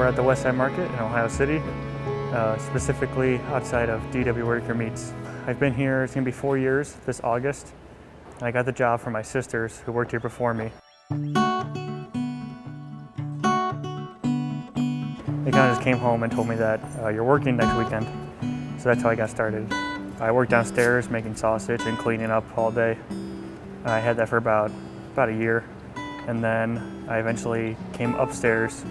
We're at the West Side Market in Ohio City, specifically outside of DW Whitaker Meats. I've been here, it's gonna be 4 years this August, and I got the job from my sisters who worked here before me. They kind of just came home and told me that you're working next weekend, so that's how I got started. I worked downstairs making sausage and cleaning up all day. I had that for about a year, and then I eventually came upstairs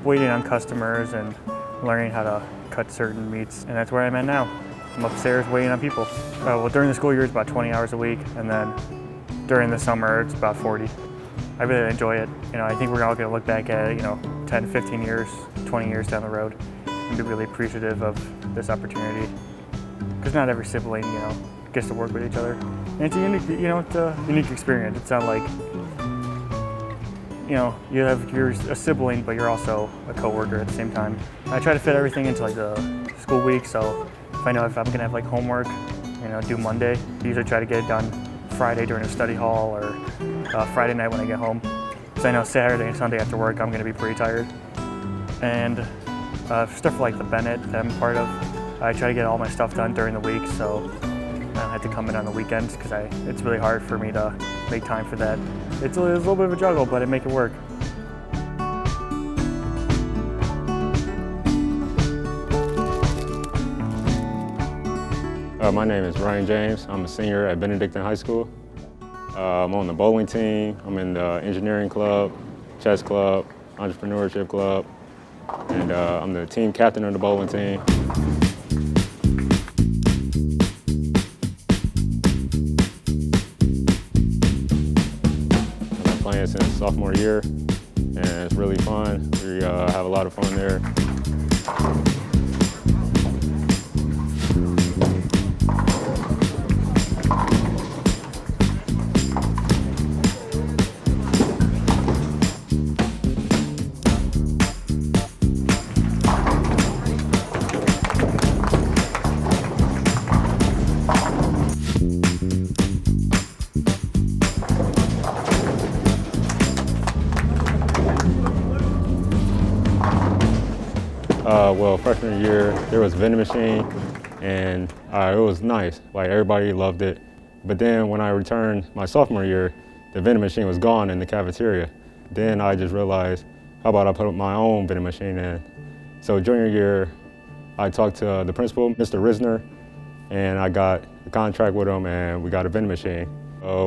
waiting on customers and learning how to cut certain meats, and that's where I'm at now. I'm upstairs waiting on people. Well, during the school year it's about 20 hours a week, and then during the summer it's about 40. I really enjoy it. I think we're all going to look back at it, 10, 15 years, 20 years down the road and be really appreciative of this opportunity. Because not every sibling, gets to work with each other. And it's a unique, it's a unique experience. It's not like, you're a sibling, but you're also a coworker at the same time. I try to fit everything into like the school week, so if I know if I'm gonna have like homework, due Monday, I usually try to get it done Friday during a study hall or Friday night when I get home. Because I know Saturday and Sunday after work, I'm gonna be pretty tired. And stuff like the Bennett that I'm part of, I try to get all my stuff done during the week, so I don't have to come in on the weekends because it's really hard for me to make time for that. It's a little bit of a juggle, but I make it work. My name is Bryan James. I'm a senior at Benedictine High School. I'm on the bowling team. I'm in the engineering club, chess club, entrepreneurship club, and I'm the team captain of the bowling team. I've been playing since sophomore year, and it's really fun. We have a lot of fun there. Well, freshman year, there was a vending machine, and it was nice. Like, everybody loved it. But then when I returned my sophomore year, the vending machine was gone in the cafeteria. Then I just realized, how about I put up my own vending machine in? So junior year, I talked to the principal, Mr. Risner, and I got a contract with him, and we got a vending machine.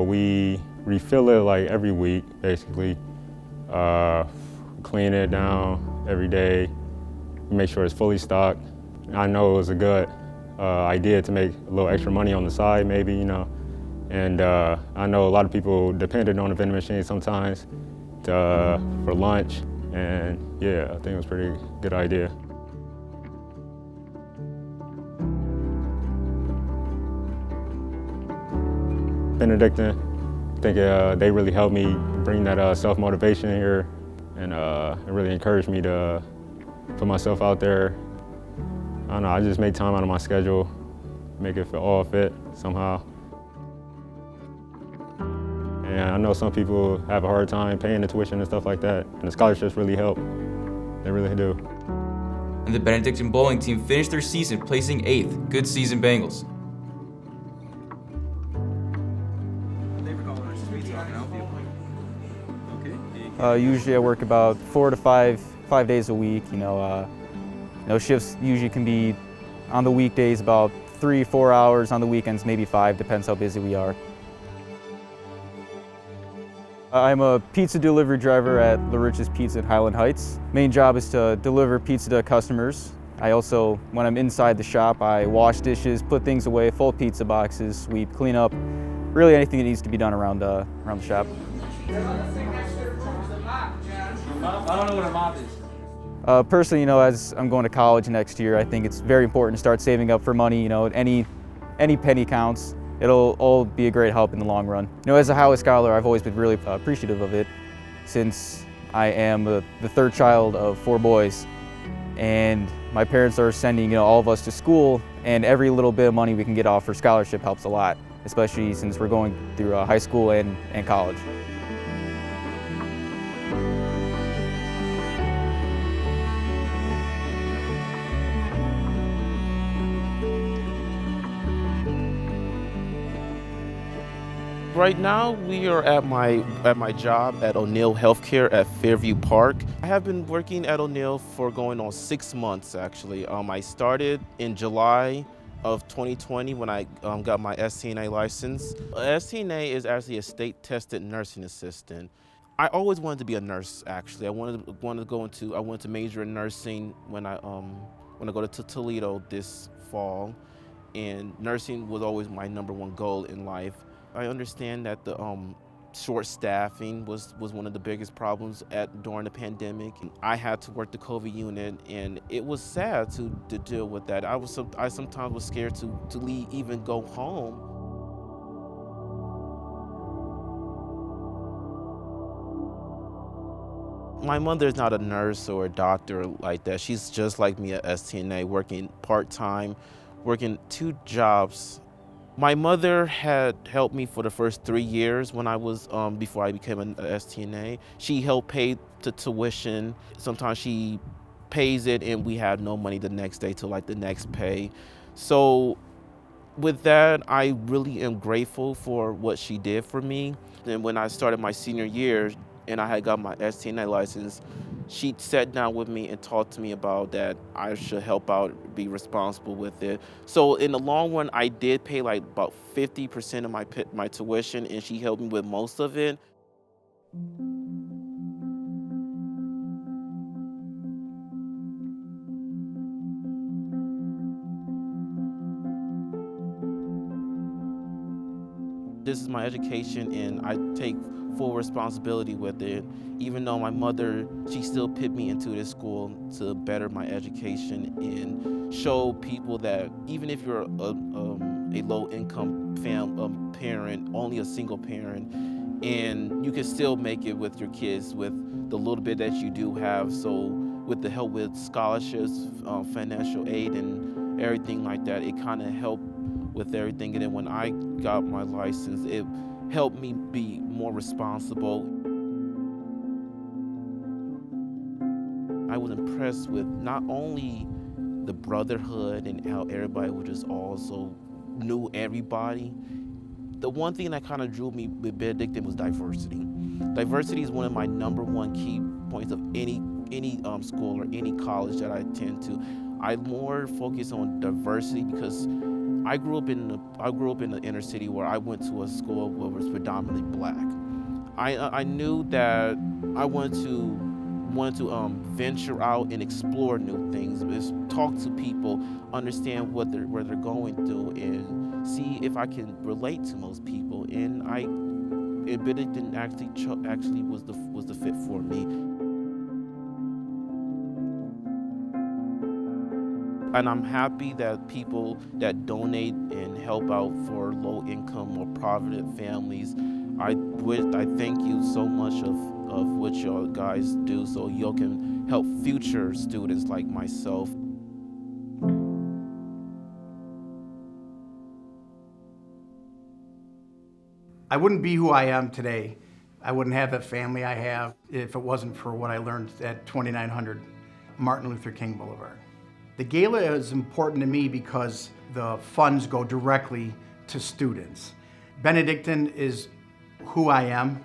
We refill it like every week, basically. Clean it down every day. Make sure it's fully stocked. I know it was a good idea to make a little extra money on the side, maybe, And I know a lot of people depended on the vending machine sometimes for lunch. And yeah, I think it was a pretty good idea. Benedictine, I think they really helped me bring that self-motivation here, and it really encouraged me to put myself out there. I don't know, I just make time out of my schedule, make it all fit somehow. And I know some people have a hard time paying the tuition and stuff like that, and the scholarships really help. They really do. And the Benedictine bowling team finished their season placing 8th. Good season, Bengals. Usually I work about 4 to 5 days a week. Shifts usually can be on the weekdays about 3-4 hours, on the weekends maybe 5, depends how busy we are. I'm a pizza delivery driver at La Rich's Pizza in Highland Heights. Main job is to deliver pizza to customers. I also, when I'm inside the shop, I wash dishes, put things away, fold pizza boxes, sweep, clean up, really anything that needs to be done around the shop. I don't know what a mop is. Personally, as I'm going to college next year, I think it's very important to start saving up for money. Any penny counts. It'll all be a great help in the long run. As a Howard Scholar, I've always been really appreciative of it, since I am the third child of 4 boys, and my parents are sending all of us to school, and every little bit of money we can get off for scholarship helps a lot, especially since we're going through high school and college. Right now, we are at my job at O'Neill Healthcare at Fairview Park. I have been working at O'Neill for going on 6 months, actually. I started in July of 2020 when I got my STNA license. STNA is actually a state-tested nursing assistant. I always wanted to be a nurse, actually. I wanted to major in nursing when I go to Toledo this fall, and nursing was always my #1 goal in life. I understand that the short staffing was one of the biggest problems during the pandemic. I had to work the COVID unit, and it was sad to deal with that. I sometimes was scared to leave, even go home. My mother is not a nurse or a doctor like that. She's just like me at STNA, working part-time, working 2 jobs. My mother had helped me for the first 3 years when I was, before I became an STNA. She helped pay the tuition. Sometimes she pays it and we have no money the next day till like the next pay. So with that, I really am grateful for what she did for me. And when I started my senior year and I had got my STNA license, she sat down with me and talked to me about that I should help out, be responsible with it. So in the long run, I did pay like about 50% of my tuition, and she helped me with most of it. This is my education, and I take full responsibility with it. Even though my mother, she still put me into this school to better my education and show people that even if you're a low-income parent, only a single parent, and you can still make it with your kids with the little bit that you do have. So with the help with scholarships, financial aid, and everything like that, it kind of helped with everything. And then when I got my license, it helped me be more responsible. I was impressed with not only the brotherhood and how everybody was just also knew everybody. The one thing that kind of drew me with Benedictine was diversity. Diversity is one of my #1 key points of any school or any college that I attend to. I more focus on diversity because I grew up in the inner city where I went to a school where it was predominantly black. I knew that I wanted to venture out and explore new things, just talk to people, understand where they're going through, and see if I can relate to most people. And Benedictine actually was the fit for me. And I'm happy that people that donate and help out for low-income or poverty families, I thank you so much of what y'all guys do so y'all can help future students like myself. I wouldn't be who I am today. I wouldn't have the family I have if it wasn't for what I learned at 2900 Martin Luther King Boulevard. The gala is important to me because the funds go directly to students. Benedictine is who I am,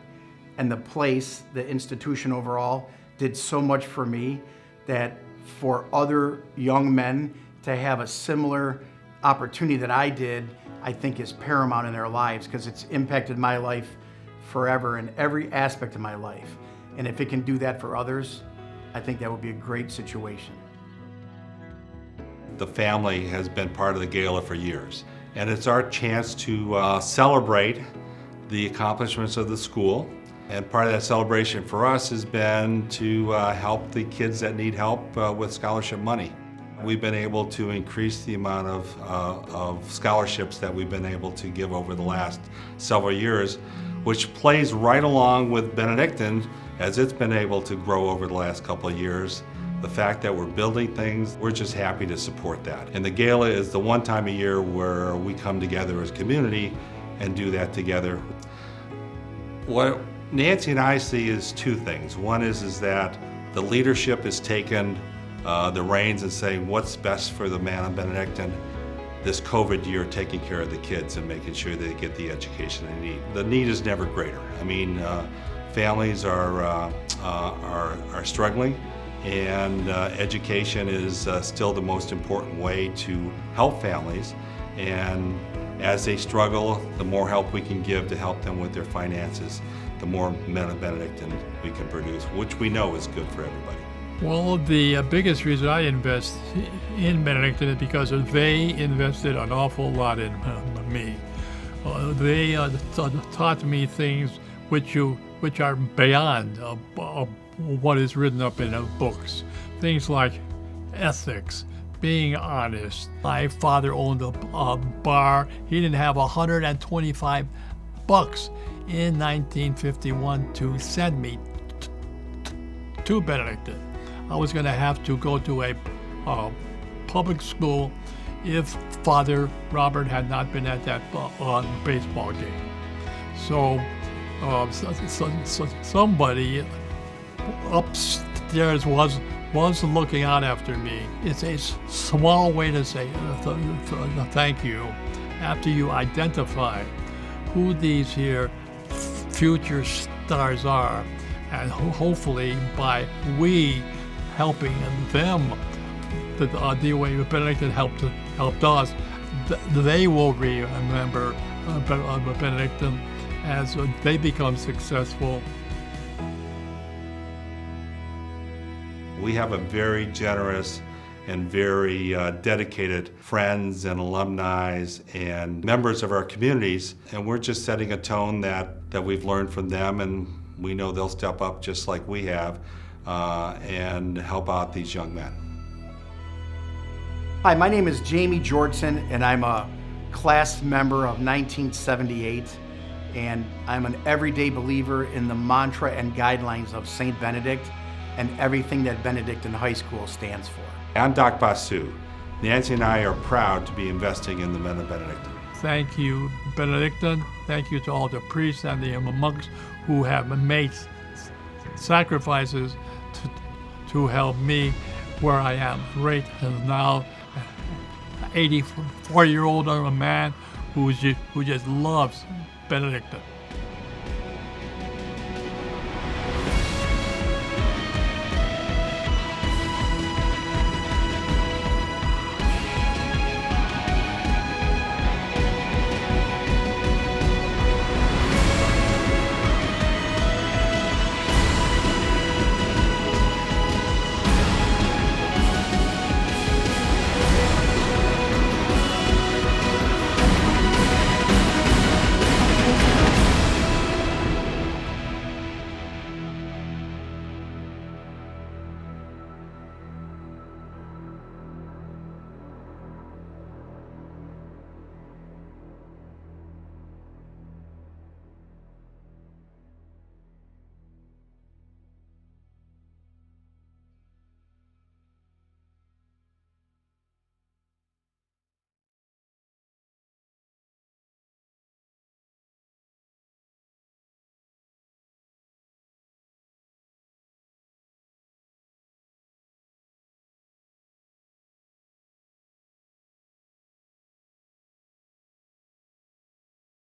and the place, the institution overall, did so much for me that for other young men to have a similar opportunity that I did, I think is paramount in their lives because it's impacted my life forever in every aspect of my life. And if it can do that for others, I think that would be a great situation. The family has been part of the gala for years, and it's our chance to celebrate the accomplishments of the school. And part of that celebration for us has been to help the kids that need help with scholarship money. We've been able to increase the amount of scholarships that we've been able to give over the last several years, which plays right along with Benedictine as it's been able to grow over the last couple of years. The fact that we're building things, we're just happy to support that. And the gala is the one time a year where we come together as a community and do that together. What Nancy and I see is 2 things. One is that the leadership has taken the reins and saying what's best for the man of Benedictine. this COVID year taking care of the kids and making sure they get the education they need. The need is never greater. I mean, families are struggling, and education is still the most important way to help families. And as they struggle, the more help we can give to help them with their finances, the more men of Benedictine we can produce, which we know is good for everybody. Well, the biggest reason I invest in Benedictine is because they invested an awful lot in me. They taught me things which are beyond what is written up in books. Things like ethics, being honest. My father owned a bar. He didn't have $125 in 1951 to send me to Benedictine. I was going to have to go to a public school if Father Robert had not been at that baseball game. So somebody upstairs was looking out after me. It's a small way to say thank you after you identify who these here future stars are, and hopefully by we helping them the way Benedictine helped us, they will remember Benedictine as they become successful. We have a very generous and very dedicated friends and alumni and members of our communities, and we're just setting a tone that we've learned from them, and we know they'll step up just like we have and help out these young men. Hi, my name is Jamie Georgeson, and I'm a class member of 1978, and I'm an everyday believer in the mantra and guidelines of St. Benedict and everything that Benedictine High School stands for. I'm Doc Bossu. Nancy and I are proud to be investing in the men of Benedictine. Thank you, Benedictine. Thank you to all the priests and the monks who have made sacrifices to help me where I am right now. 84-year-old man who just loves Benedictine.